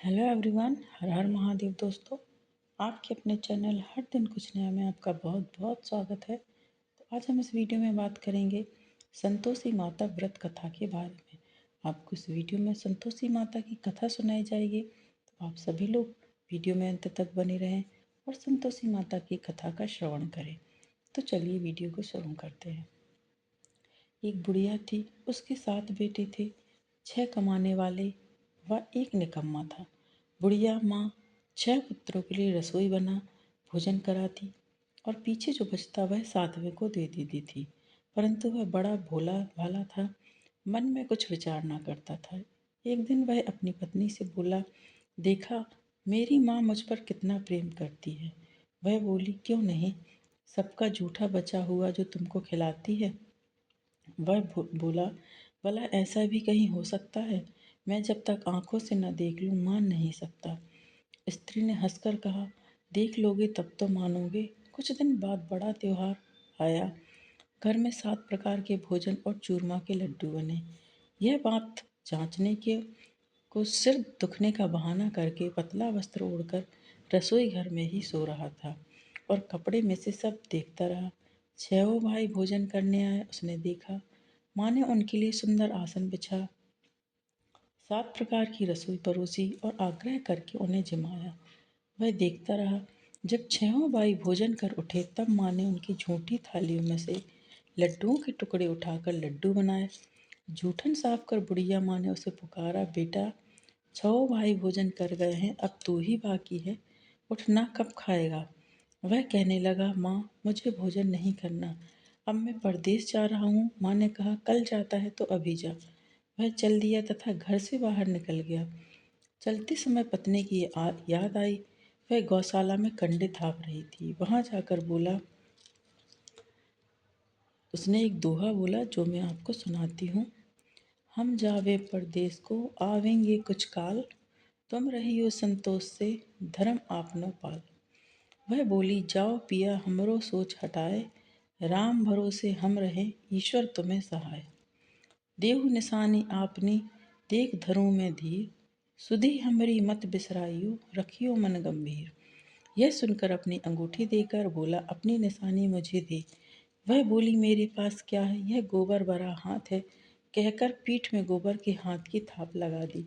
Hello everyone, हर हर महादेव दोस्तों। आपके अपने चैनल हर दिन कुछ नया में आपका बहुत बहुत स्वागत है। तो आज हम इस वीडियो में बात करेंगे संतोषी माता व्रत कथा के बारे में। आपको इस वीडियो में संतोषी माता की कथा सुनाई जाएगी, तो आप सभी लोग वीडियो में अंत तक बने रहें और संतोषी माता की कथा का श्रवण करें। तो चलिए वीडियो को शुरू करते हैं। एक बुढ़िया थी, उसके 7 बेटे थे, 6 कमाने वाले व एक निकम्मा था। बुढ़िया माँ 6 पुत्रों के लिए रसोई बना भोजन कराती और पीछे जो बचता वह 7वें को दे देती थी। परंतु वह बड़ा भोला भाला था, मन में कुछ विचार ना करता था। एक दिन वह अपनी पत्नी से बोला, देखा मेरी माँ मुझ पर कितना प्रेम करती है। वह बोली, क्यों नहीं, सबका जूठा बचा हुआ जो तुमको खिलाती है। वह बोला, भला ऐसा भी कहीं हो सकता है। मैं जब तक आंखों से न देख लूं मान नहीं सकता। स्त्री ने हंसकर कहा, देख लोगे तब तो मानोगे। कुछ दिन बाद बड़ा त्योहार आया। घर में 7 प्रकार के भोजन और चूरमा के लड्डू बने। यह बात जांचने के को सिर दुखने का बहाना करके पतला वस्त्र ओढ़कर रसोई घर में ही सो रहा था और कपड़े में से सब देखता रहा। 6 भाई भोजन करने आए। उसने देखा माँ ने उनके लिए सुंदर आसन बिछा, 7 प्रकार की रसोई परोसी और आग्रह करके उन्हें जिमाया। वह देखता रहा। जब 6 भाई भोजन कर उठे तब माँ ने उनकी झूठी थालियों में से लड्डुओं के टुकड़े उठाकर लड्डू बनाए। जूठन साफ कर बुढ़िया माँ ने उसे पुकारा, बेटा 6 भाई भोजन कर गए हैं, अब तू ही बाकी है, उठना कब खाएगा। वह कहने लगा, माँ मुझे भोजन नहीं करना, अब मैं परदेश जा रहा हूँ। माँ ने कहा, कल जाता है तो अभी जा। वह चल दिया तथा घर से बाहर निकल गया। चलते समय पत्नी की याद आई। वह गौशाला में कंडे थाप रही थी। वहां जाकर बोला, उसने एक दोहा बोला जो मैं आपको सुनाती हूँ। हम जावे परदेस को आवेंगे कुछ काल, तुम रहियो संतोष से धर्म आपनो पाल। वह बोली, जाओ पिया हमरो सोच हटाए, राम भरोसे हम रहें ईश्वर तुम्हें सहाय। देहु निशानी आपनी देख धरूं मैं धीर, सुधी हमरी मत बिसराइयो रखियो मन गंभीर। यह सुनकर अपनी अंगूठी देकर बोला, अपनी निशानी मुझे दे। वह बोली, मेरे पास क्या है, यह गोबर भरा हाथ है। कहकर पीठ में गोबर के हाथ की थाप लगा दी।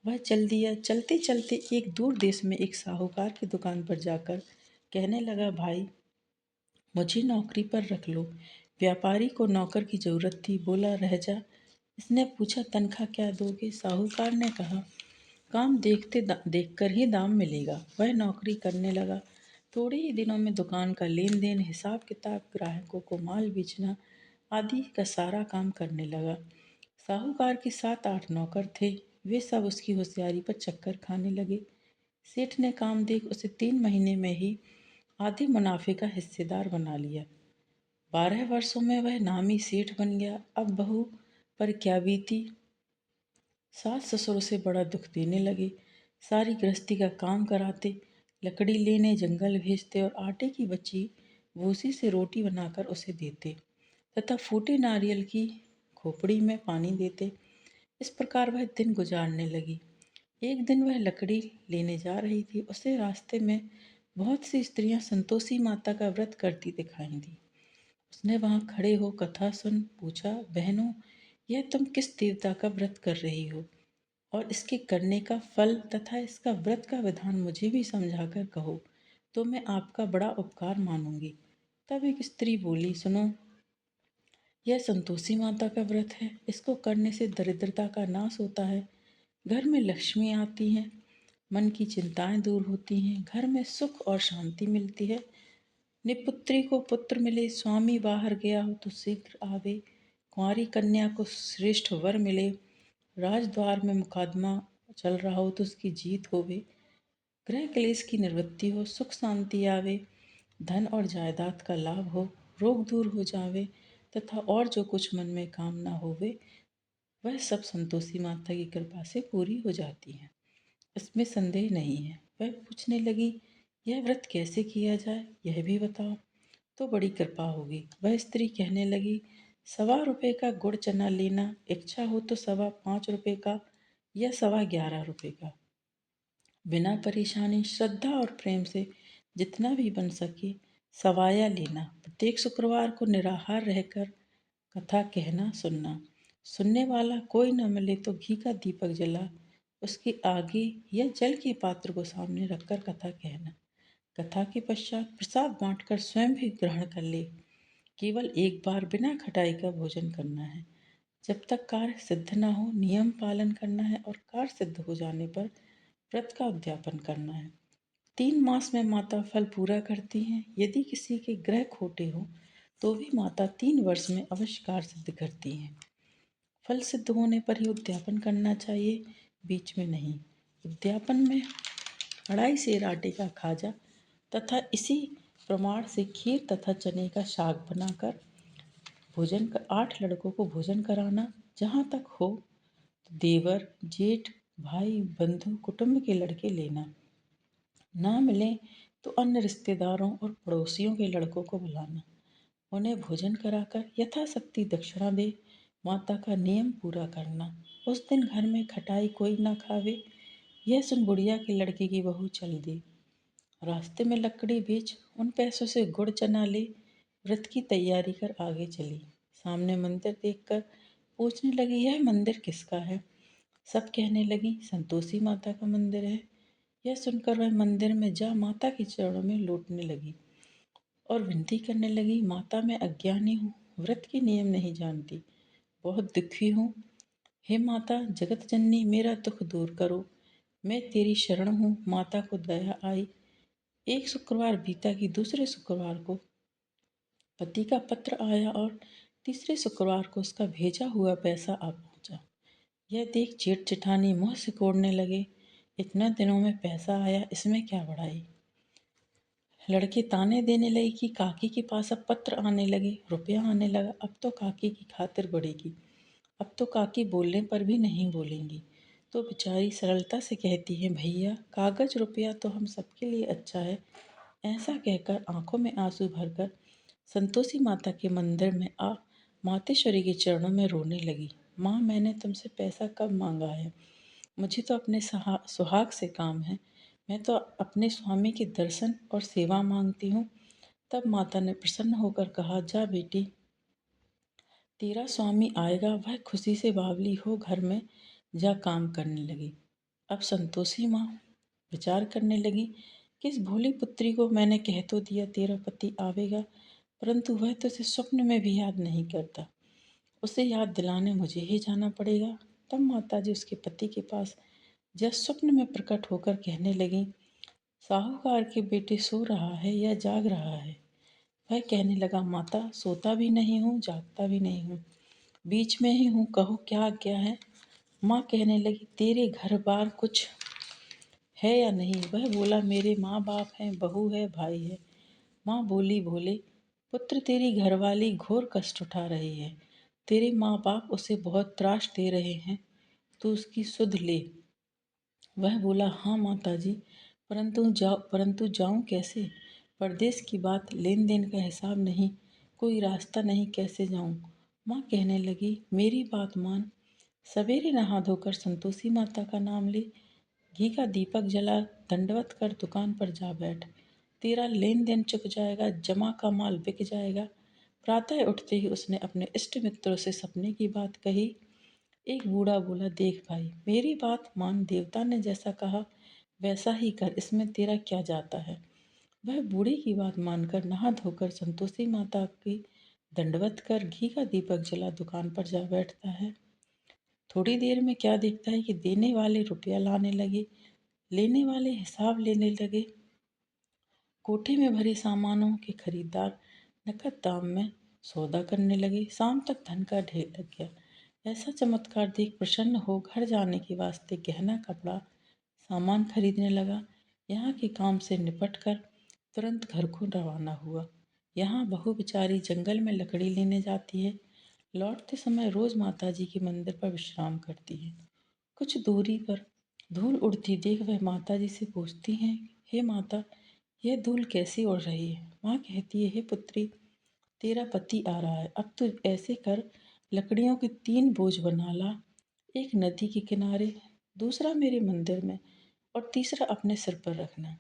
वह चल दिया। चलते चलते एक दूर देश में एक साहूकार की दुकान पर जाकर कहने लगा, भाई मुझे नौकरी पर रख लो। व्यापारी को नौकर की जरूरत थी, बोला रह जा। इसने पूछा, तनख्वाह क्या दोगे। साहूकार ने कहा, काम देखकर ही दाम मिलेगा। वह नौकरी करने लगा। थोड़े ही दिनों में दुकान का लेन देन, हिसाब किताब, ग्राहकों को माल बेचना आदि का सारा काम करने लगा। साहूकार के 7-8 नौकर थे। वे सब उसकी होशियारी पर चक्कर खाने लगे। सेठ ने काम देख उसे 3 महीने में ही आधे मुनाफे का हिस्सेदार बना लिया। 12 वर्षों में वह नामी सेठ बन गया। अब बहू पर क्या बीती। सास ससुर उसे बड़ा दुख देने लगे। सारी गृहस्थी का काम कराते, लकड़ी लेने जंगल भेजते और आटे की बची भूसी से रोटी बनाकर उसे देते तथा फूटे नारियल की खोपड़ी में पानी देते। इस प्रकार वह दिन गुजारने लगी। एक दिन वह लकड़ी लेने जा रही थी। उसे रास्ते में बहुत सी स्त्रियां संतोषी माता का व्रत करती दिखाई दी। उसने वहां खड़े हो कथा सुन पूछा, बहनों यह तुम किस देवता का व्रत कर रही हो और इसके करने का फल तथा इसका व्रत का विधान मुझे भी समझाकर कहो, तो मैं आपका बड़ा उपकार मानूंगी। तब एक स्त्री बोली, सुनो, यह संतोषी माता का व्रत है। इसको करने से दरिद्रता का नाश होता है, घर में लक्ष्मी आती है, मन की चिंताएं दूर होती हैं, घर में सुख और शांति मिलती है। निपुत्री को पुत्र मिले, स्वामी बाहर गया हो तो शीघ्र आवे, कुंवारी कन्या को श्रेष्ठ वर मिले, राजद्वार में मुकदमा चल रहा हो तो उसकी जीत होवे, गृह क्लेश की निवृत्ति हो, सुख शांति आवे, धन और जायदाद का लाभ हो, रोग दूर हो जावे तथा और जो कुछ मन में कामना होवे वह सब संतोषी माता की कृपा से पूरी हो जाती है। इसमें संदेह नहीं है। वह पूछने लगी, यह व्रत कैसे किया जाए, यह भी बताओ तो बड़ी कृपा होगी। वह स्त्री कहने लगी, 1.25 का गुड़ चना लेना, इच्छा हो तो 5.25 का या 11.25 का। बिना परेशानी, श्रद्धा और प्रेम से जितना भी बन सके सवाया लेना। प्रत्येक शुक्रवार को निराहार रहकर कथा कहना सुनना। सुनने वाला कोई न मिले तो घी का दीपक जला उसके आगे या जल के पात्र को सामने रखकर कथा कहना। कथा के पश्चात प्रसाद बांटकर स्वयं भी ग्रहण कर ले। केवल एक बार बिना खटाई का भोजन करना है। जब तक कार्य सिद्ध न हो नियम पालन करना है और कार्य सिद्ध हो जाने पर व्रत का उद्यापन करना है। 3 मास में माता फल पूरा करती हैं। यदि किसी के ग्रह खोटे हों तो भी माता 3 वर्ष में अवश्य कार्य सिद्ध करती हैं। फल सिद्ध होने पर ही उद्यापन करना चाहिए, बीच में नहीं। उद्यापन में 2.5 सेर आटे का खाजा तथा इसी प्रमाण से खीर तथा चने का साग बनाकर 8 लड़कों को भोजन कराना। जहाँ तक हो तो देवर, जेठ, भाई, बंधु, कुटुंब के लड़के लेना। ना मिले तो अन्य रिश्तेदारों और पड़ोसियों के लड़कों को बुलाना। उन्हें भोजन कराकर यथाशक्ति दक्षिणा दे माता का नियम पूरा करना। उस दिन घर में खटाई कोई ना खावे, यह सुन बुढ़िया के लड़के की बहू चल दी। रास्ते में लकड़ी बेच उन पैसों से गुड़ चना ले व्रत की तैयारी कर आगे चली। सामने मंदिर देखकर पूछने लगी, यह मंदिर किसका है? सब कहने लगी, संतोषी माता का मंदिर है। यह सुनकर वह मंदिर में जा माता के चरणों में लौटने लगी और विनती करने लगी, माता मैं अज्ञानी हूँ, व्रत के नियम नहीं जानती, बहुत दुखी हूँ। हे माता जगत जननी मेरा दुख दूर करो, मैं तेरी शरण हूँ। माता को दया आई। एक शुक्रवार बीता कि दूसरे शुक्रवार को पति का पत्र आया और तीसरे शुक्रवार को उसका भेजा हुआ पैसा आ पहुंचा। यह देख जेठ जेठानी मुंह सिकोड़ने लगे, इतना दिनों में पैसा आया, इसमें क्या बड़ाई। लड़के ताने देने लगे कि काकी के पास अब पत्र आने लगे, रुपया आने लगा, अब तो काकी की खातिर बढ़ेगी, अब तो काकी बोलने पर भी नहीं बोलेंगी। तो बेचारी सरलता से कहती है, भैया कागज रुपया तो हम सबके लिए अच्छा है। ऐसा कहकर आंखों में आंसू भरकर संतोषी माता के मंदिर में आ मातेश्वरी के चरणों में रोने लगी। माँ मैंने तुमसे पैसा कब मांगा है? मुझे तो अपने सुहाग से काम है। मैं तो अपने स्वामी के दर्शन और सेवा मांगती हूँ। तब माता ने प्रसन्न होकर कहा, जा बेटी, तेरा स्वामी आएगा, वह खुशी से बावली हो घर में जा काम करने लगी। अब संतोषी माँ विचार करने लगी, किस भोली पुत्री को मैंने कह तो दिया तेरा पति आवेगा, परंतु वह तो उसे स्वप्न में भी याद नहीं करता। उसे याद दिलाने मुझे ही जाना पड़ेगा। तब माताजी उसके पति के पास जब स्वप्न में प्रकट होकर कहने लगी, साहूकार के बेटे सो रहा है या जाग रहा है? वह कहने लगा, माता सोता भी नहीं हूँ जागता भी नहीं हूँ, बीच में ही हूँ, कहो क्या आज्ञा है। माँ कहने लगी, तेरे घर बार कुछ है या नहीं? वह बोला, मेरे माँ बाप हैं, बहू है, भाई है। माँ बोली, बोले पुत्र तेरी घरवाली घोर कष्ट उठा रही है, तेरे माँ बाप उसे बहुत त्रास दे रहे हैं, तू उसकी सुध ले। वह बोला, हाँ माताजी, परंतु जाऊं कैसे? परदेश की बात, लेन देन का हिसाब नहीं, कोई रास्ता नहीं, कैसे जाऊं? माँ कहने लगी, मेरी बात मान, सवेरे नहा धोकर संतोषी माता का नाम ले, घी का दीपक जला दंडवत कर दुकान पर जा बैठ। तेरा लेन देन चुक जाएगा, जमा का माल बिक जाएगा। प्रातः उठते ही उसने अपने इष्ट मित्रों से सपने की बात कही। एक बूढ़ा बोला, देख भाई, मेरी बात मान, देवता ने जैसा कहा वैसा ही कर, इसमें तेरा क्या जाता है। वह बूढ़े की बात मानकर नहा धोकर संतोषी माता की दंडवत कर घी का दीपक जला दुकान पर जा बैठता है। थोड़ी देर में क्या देखता है कि देने वाले रुपया लाने लगे, लेने वाले हिसाब लेने लगे। कोठे में भरे सामानों के खरीदार नकद दाम में सौदा करने लगे। शाम तक धन का ढेर लग गया। ऐसा चमत्कार देख प्रसन्न हो घर जाने के वास्ते गहना कपड़ा सामान खरीदने लगा। यहाँ के काम से निपट कर तुरंत घर को रवाना हुआ। यहाँ बहू बेचारी जंगल में लकड़ी लेने जाती है। लौटते समय रोज माताजी के मंदिर पर विश्राम करती है। कुछ दूरी पर धूल उड़ती देख वह माताजी से पूछती हैं, हे माता, यह धूल कैसी उड़ रही है? माँ कहती है, हे पुत्री, तेरा पति आ रहा है, अब तू ऐसे कर, लकड़ियों के 3 बोझ बना ला, एक नदी के किनारे, दूसरा मेरे मंदिर में और तीसरा अपने सिर पर रखना।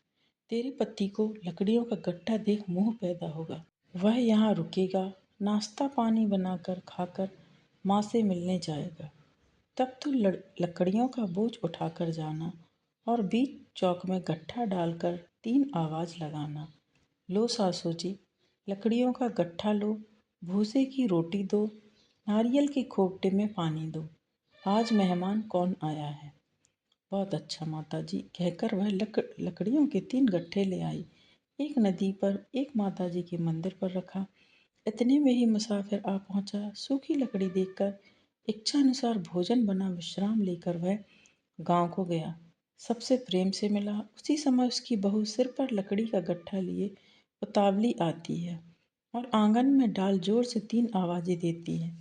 तेरे पति को लकड़ियों का गट्ठा देख मोह पैदा होगा। वह यहाँ रुकेगा, नाश्ता पानी बनाकर खाकर माँ से मिलने जाएगा। तब तू लकड़ियों का बोझ उठाकर जाना और बीच चौक में गट्ठा डालकर 3 आवाज़ लगाना। लो सासू जी, लकड़ियों का गट्ठा लो, भूसे की रोटी दो, नारियल के खोपटे में पानी दो, आज मेहमान कौन आया है। बहुत अच्छा माता जी, कहकर वह लकड़ियों के 3 गट्ठे ले आई। एक नदी पर, एक माता जी के मंदिर पर रखा। इतने में ही मुसाफिर आ पहुंचा। सूखी लकड़ी देखकर इच्छानुसार भोजन बना विश्राम लेकर वह गांव को गया। सबसे प्रेम से मिला। उसी समय उसकी बहू सिर पर लकड़ी का गट्ठा लिए उतावली आती है और आंगन में डाल जोर से 3 आवाजें देती है।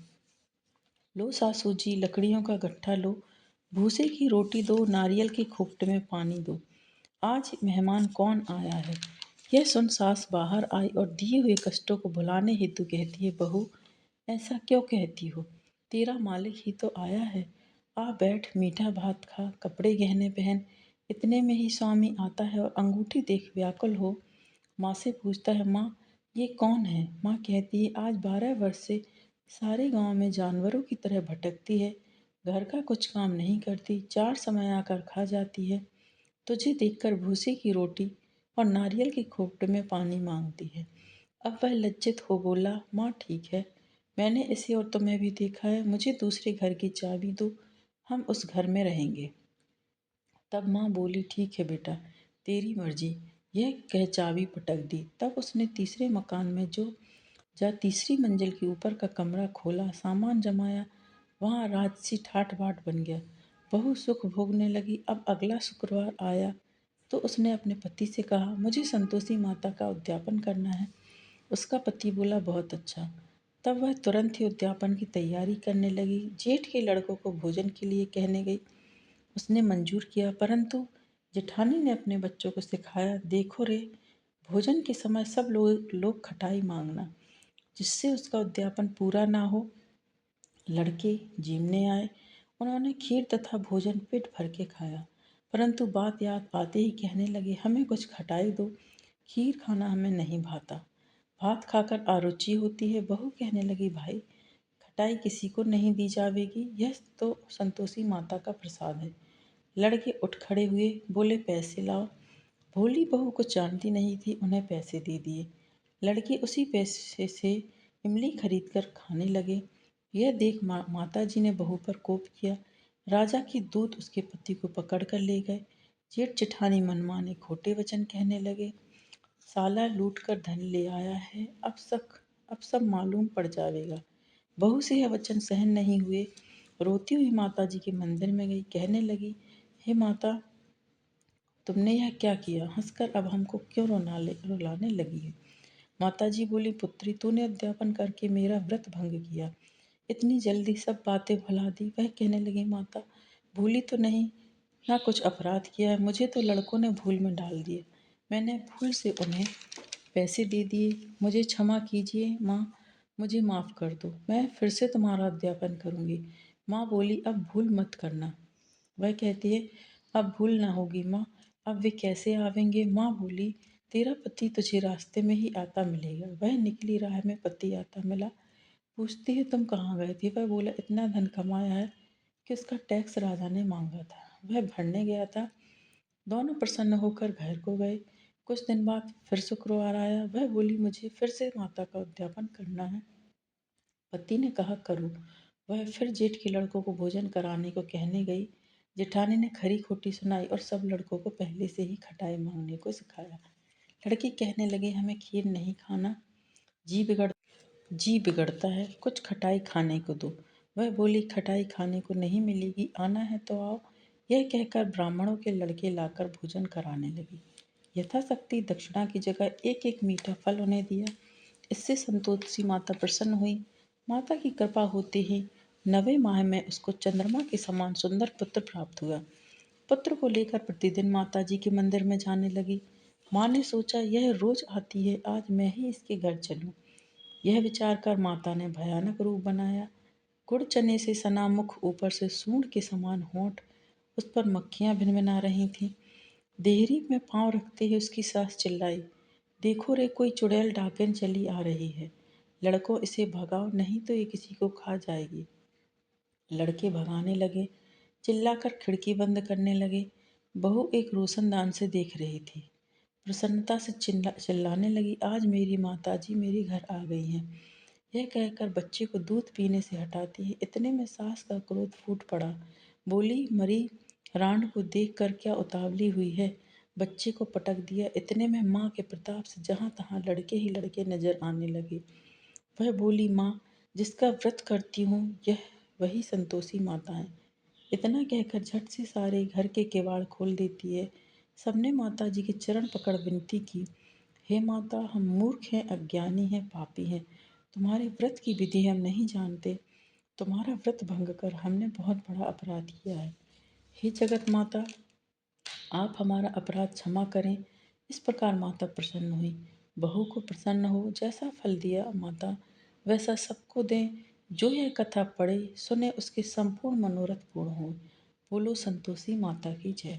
लो सासू जी, लकड़ियों का गट्ठा लो, भूसे की रोटी दो, नारियल के खोपटे में पानी दो, आज मेहमान कौन आया है। यह सुन सास बाहर आई और दिए हुए कष्टों को भुलाने हेतु कहती है, बहू ऐसा क्यों कहती हो, तेरा मालिक ही तो आया है। आ बैठ, मीठा भात खा, कपड़े गहने पहन। इतने में ही स्वामी आता है और अंगूठी देख व्याकुल हो माँ से पूछता है, माँ ये कौन है। माँ कहती है, आज 12 वर्ष से सारे गांव में जानवरों की तरह भटकती है, घर का कुछ काम नहीं करती, 4 समय आकर खा जाती है, तुझे देखकर भूसे की रोटी और नारियल के खोपटे में पानी मांगती है। अब वह लज्जित हो बोला, माँ ठीक है, मैंने इसे और तुम्हें भी देखा है, मुझे दूसरे घर की चाबी दो, हम उस घर में रहेंगे। तब माँ बोली, ठीक है बेटा, तेरी मर्जी। यह कह चाबी पटक दी। तब उसने तीसरे मकान में जा तीसरी मंजिल के ऊपर का कमरा खोला, सामान जमाया। वहाँ राजसी ठाठ बाट बन गया। बहू सुख भोगने लगी। अब अगला शुक्रवार आया तो उसने अपने पति से कहा, मुझे संतोषी माता का उद्यापन करना है। उसका पति बोला, बहुत अच्छा। तब वह तुरंत ही उद्यापन की तैयारी करने लगी। जेठ के लड़कों को भोजन के लिए कहने गई। उसने मंजूर किया, परंतु जेठानी ने अपने बच्चों को सिखाया, देखो रे, भोजन के समय सब लोग खटाई मांगना, जिससे उसका उद्यापन पूरा ना हो। लड़के जीमने आए। उन्होंने खीर तथा भोजन पेट भर के खाया, परंतु बात याद आते ही कहने लगे, हमें कुछ खटाई दो, खीर खाना हमें नहीं भाता, भात खाकर आरुचि होती है। बहू कहने लगी, भाई खटाई किसी को नहीं दी जावेगी, यह तो संतोषी माता का प्रसाद है। लड़के उठ खड़े हुए, बोले, पैसे लाओ। भोली बहू कुछ जानती नहीं थी, उन्हें पैसे दे दिए। लड़के उसी पैसे से इमली खरीद कर खाने लगे। यह देख माता जी ने बहू पर कोप किया। राजा के दूत उसके पति को पकड़ कर ले गए। जेठ जेठानी मनमाने खोटे वचन कहने लगे, साला लूट कर धन ले आया है, अब सब मालूम पड़ जाएगा। बहू से यह वचन सहन नहीं हुए। रोती हुई माता जी के मंदिर में गई, कहने लगी, हे माता, तुमने यह क्या किया, हंसकर अब हमको क्यों रुलाने लगी है। माता जी बोली, पुत्री, तूने अध्यापन करके मेरा व्रत भंग किया, इतनी जल्दी सब बातें भुला दी। वह कहने लगी, माता भूली तो नहीं, ना कुछ अपराध किया है, मुझे तो लड़कों ने भूल में डाल दिए, मैंने भूल से उन्हें पैसे दे दिए, मुझे क्षमा कीजिए माँ, मुझे माफ़ कर दो, मैं फिर से तुम्हारा अध्यापन करूँगी। माँ बोली, अब भूल मत करना। वह कहती है, अब भूल ना होगी माँ, अब वे कैसे आवेंगे। माँ बोली, तेरा पति तुझे रास्ते में ही आता मिलेगा। वह निकली राह में पति आता मिला। पूछती है, तुम कहाँ गए थे। वह बोला, इतना धन कमाया है कि उसका टैक्स राजा ने मांगा था, वह भरने गया था। दोनों प्रसन्न होकर घर को गए। कुछ दिन बाद फिर शुक्रवार आया। वह बोली, मुझे फिर से माता का उद्यापन करना है। पति ने कहा, करो। वह फिर जेठ के लड़कों को भोजन कराने को कहने गई। जेठानी ने खरी खोटी सुनाई और सब लड़कों को पहले से ही खटाई मांगने को सिखाया। लड़के कहने लगे, हमें खीर नहीं खाना, जी बिगड़ जी बिगड़ता है, कुछ खटाई खाने को दो। वह बोली, खटाई खाने को नहीं मिलेगी, आना है तो आओ। यह कहकर ब्राह्मणों के लड़के लाकर भोजन कराने लगी। यथाशक्ति दक्षिणा की जगह एक एक मीठा फल उन्हें दिया। इससे संतोषी माता प्रसन्न हुई। माता की कृपा होते ही 9वें माह में उसको चंद्रमा के समान सुंदर पुत्र प्राप्त हुआ। पुत्र को लेकर प्रतिदिन माता जी के मंदिर में जाने लगी। माँ ने सोचा, यह रोज आती है, आज मैं ही इसके घर चलूं। यह विचार कर माता ने भयानक रूप बनाया। गुड़ चने से सना मुख, ऊपर से सूंड के समान होंठ, उस पर मक्खियां भिनभिना रही थीं। देहरी में पाँव रखते ही उसकी सास चिल्लाई, देखो रे कोई चुड़ैल डाकन चली आ रही है। लड़कों इसे भगाओ नहीं तो ये किसी को खा जाएगी। लड़के भगाने लगे, चिल्लाकर खिड़की बंद करने लगे। बहू एक रोशनदान से देख रही थी। प्रसन्नता से चिल्लाने लगी, आज मेरी माताजी मेरे घर आ गई हैं। यह कहकर बच्चे को दूध पीने से हटाती है। इतने में सास का क्रोध फूट पड़ा। बोली, मरी रांड को देख कर क्या उतावली हुई है। बच्चे को पटक दिया। इतने में माँ के प्रताप से जहाँ तहाँ लड़के ही लड़के नजर आने लगे। वह बोली, माँ जिसका व्रत करती हूँ यह वही संतोषी माता है। इतना कहकर झट से सारे घर के किवाड़ खोल देती है। सबने माता जी के चरण पकड़ विनती की, हे माता, हम मूर्ख हैं, अज्ञानी हैं, पापी हैं। तुम्हारे व्रत की विधि हम नहीं जानते। तुम्हारा व्रत भंग कर हमने बहुत बड़ा अपराध किया है। हे जगत माता, आप हमारा अपराध क्षमा करें। इस प्रकार माता प्रसन्न हुई। बहू को प्रसन्न हो, जैसा फल दिया माता वैसा सबको दें। जो यह कथा पढ़े सुने उसके संपूर्ण मनोरथ पूर्ण हो। बोलो संतोषी माता की जय।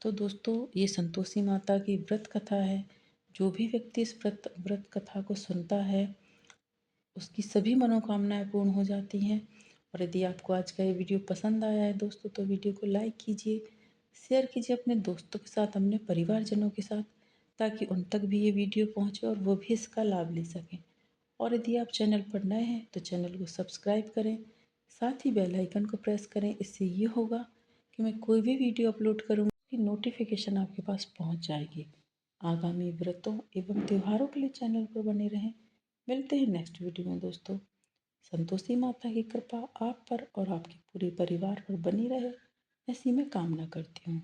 तो दोस्तों, ये संतोषी माता की व्रत कथा है। जो भी व्यक्ति इस व्रत कथा को सुनता है उसकी सभी मनोकामनाएं पूर्ण हो जाती हैं। और यदि आपको आज का ये वीडियो पसंद आया है दोस्तों, तो वीडियो को लाइक कीजिए, शेयर कीजिए अपने दोस्तों के साथ, अपने परिवारजनों के साथ, ताकि उन तक भी ये वीडियो पहुंचे और वो भी इसका लाभ ले सकें। और यदि आप चैनल पर नए हैं तो चैनल को सब्सक्राइब करें, साथ ही बेल आइकन को प्रेस करें। इससे ये होगा कि मैं कोई भी वीडियो अपलोड करूँगी कि नोटिफिकेशन आपके पास पहुंच जाएगी। आगामी व्रतों एवं त्योहारों के लिए चैनल पर बने रहें। मिलते हैं नेक्स्ट वीडियो में दोस्तों। संतोषी माता की कृपा आप पर और आपके पूरे परिवार पर बनी रहे, ऐसी मैं कामना करती हूँ।